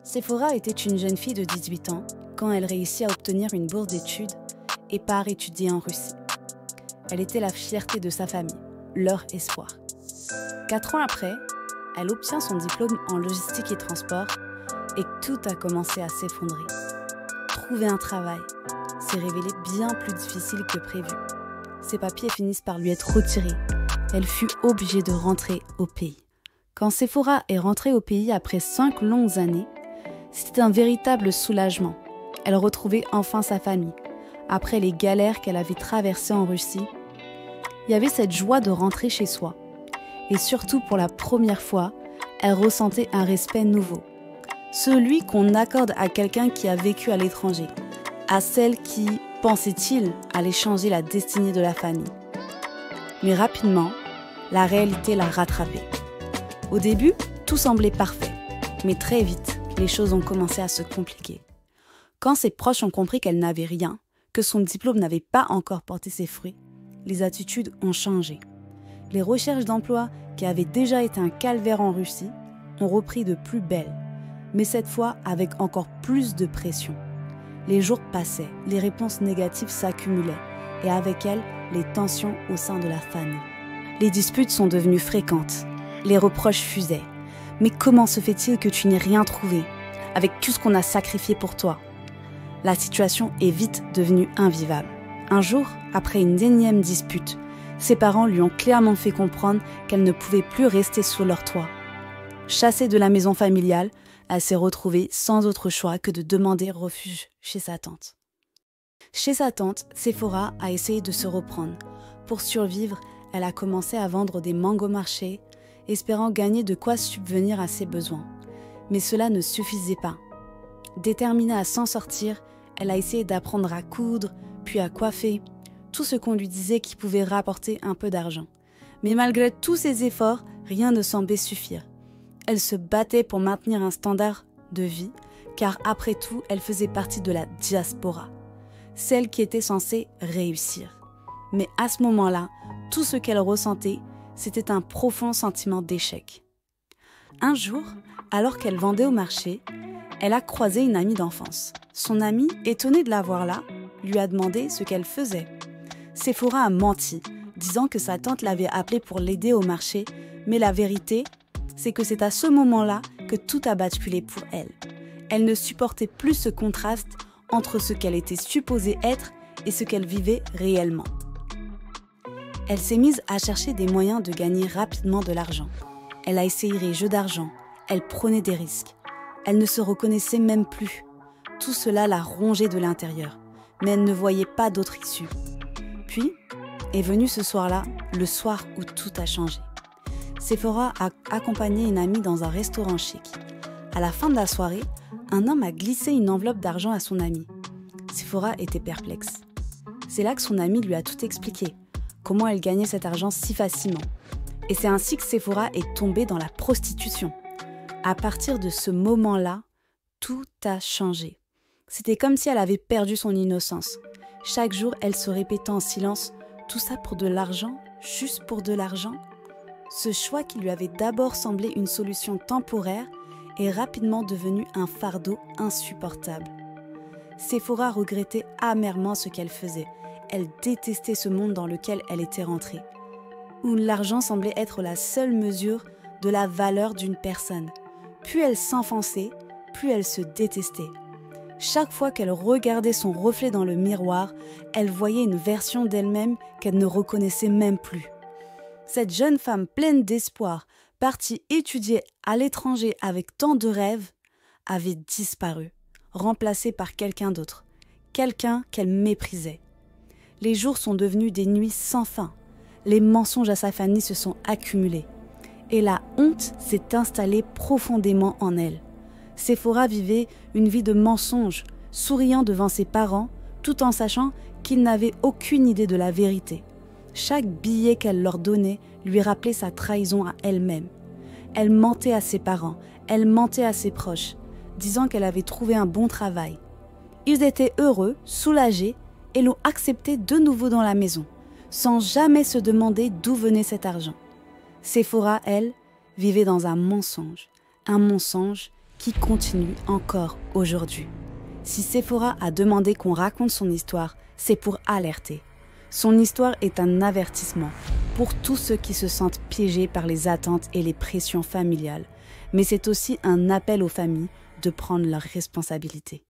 Sephora était une jeune fille de 18 ans quand elle réussit à obtenir une bourse d'études et part étudier en Russie. Elle était la fierté de sa famille, leur espoir. 4 ans après, elle obtient son diplôme en logistique et transport et tout a commencé à s'effondrer. Trouver un travail s'est révélé bien plus difficile que prévu. Ses papiers finissent par lui être retirés. Elle fut obligée de rentrer au pays. Quand Sephora est rentrée au pays après 5 longues années, c'était un véritable soulagement. Elle retrouvait enfin sa famille. Après les galères qu'elle avait traversées en Russie, il y avait cette joie de rentrer chez soi. Et surtout, pour la première fois, elle ressentait un respect nouveau. Celui qu'on accorde à quelqu'un qui a vécu à l'étranger, à celle qui, pensait-il, allait changer la destinée de la famille. Mais rapidement, la réalité l'a rattrapée. Au début, tout semblait parfait, mais très vite, les choses ont commencé à se compliquer. Quand ses proches ont compris qu'elle n'avait rien, que son diplôme n'avait pas encore porté ses fruits, les attitudes ont changé. Les recherches d'emploi, qui avaient déjà été un calvaire en Russie, ont repris de plus belle, mais cette fois avec encore plus de pression. Les jours passaient, les réponses négatives s'accumulaient, et avec elles, les tensions au sein de la famille. Les disputes sont devenues fréquentes, les reproches fusaient. Mais comment se fait-il que tu n'aies rien trouvé, avec tout ce qu'on a sacrifié pour toi? La situation est vite devenue invivable. Un jour, après une énième dispute, ses parents lui ont clairement fait comprendre qu'elle ne pouvait plus rester sous leur toit. Chassée de la maison familiale, elle s'est retrouvée sans autre choix que de demander refuge chez sa tante. Chez sa tante, Sephora a essayé de se reprendre. Pour survivre, elle a commencé à vendre des mangues au marché, espérant gagner de quoi subvenir à ses besoins. Mais cela ne suffisait pas. Déterminée à s'en sortir, elle a essayé d'apprendre à coudre, puis à coiffer, tout ce qu'on lui disait qui pouvait rapporter un peu d'argent. Mais malgré tous ses efforts, rien ne semblait suffire. Elle se battait pour maintenir un standard de vie, car après tout, elle faisait partie de la diaspora, celle qui était censée réussir. Mais à ce moment-là, tout ce qu'elle ressentait, c'était un profond sentiment d'échec. Un jour, alors qu'elle vendait au marché, elle a croisé une amie d'enfance. Son amie, étonnée de la voir là, lui a demandé ce qu'elle faisait. Sephora a menti, disant que sa tante l'avait appelée pour l'aider au marché, mais la vérité, c'est que c'est à ce moment-là que tout a basculé pour elle. Elle ne supportait plus ce contraste entre ce qu'elle était supposée être et ce qu'elle vivait réellement. Elle s'est mise à chercher des moyens de gagner rapidement de l'argent. Elle a essayé les jeux d'argent, elle prenait des risques. Elle ne se reconnaissait même plus. Tout cela la rongeait de l'intérieur, mais elle ne voyait pas d'autre issue. Puis est venu ce soir-là, le soir où tout a changé. Sephora a accompagné une amie dans un restaurant chic. À la fin de la soirée, un homme a glissé une enveloppe d'argent à son amie. Sephora était perplexe. C'est là que son amie lui a tout expliqué, comment elle gagnait cet argent si facilement. Et c'est ainsi que Sephora est tombée dans la prostitution. À partir de ce moment-là, tout a changé. C'était comme si elle avait perdu son innocence. Chaque jour, elle se répétait en silence « Tout ça pour de l'argent, juste pour de l'argent ?» Ce choix qui lui avait d'abord semblé une solution temporaire est rapidement devenu un fardeau insupportable. Sephora regrettait amèrement ce qu'elle faisait. Elle détestait ce monde dans lequel elle était rentrée, où l'argent semblait être la seule mesure de la valeur d'une personne. Plus elle s'enfonçait, plus elle se détestait. Chaque fois qu'elle regardait son reflet dans le miroir, elle voyait une version d'elle-même qu'elle ne reconnaissait même plus. Cette jeune femme pleine d'espoir, partie étudier à l'étranger avec tant de rêves, avait disparu, remplacée par quelqu'un d'autre, quelqu'un qu'elle méprisait. Les jours sont devenus des nuits sans fin. Les mensonges à sa famille se sont accumulés. Et la honte s'est installée profondément en elle. Sephora vivait une vie de mensonges, souriant devant ses parents, tout en sachant qu'ils n'avaient aucune idée de la vérité. Chaque billet qu'elle leur donnait lui rappelait sa trahison à elle-même. Elle mentait à ses parents, elle mentait à ses proches, disant qu'elle avait trouvé un bon travail. Ils étaient heureux, soulagés, et l'ont acceptée de nouveau dans la maison, sans jamais se demander d'où venait cet argent. Sephora, elle, vivait dans un mensonge qui continue encore aujourd'hui. Si Sephora a demandé qu'on raconte son histoire, c'est pour alerter. Son histoire est un avertissement pour tous ceux qui se sentent piégés par les attentes et les pressions familiales, mais c'est aussi un appel aux familles de prendre leurs responsabilités.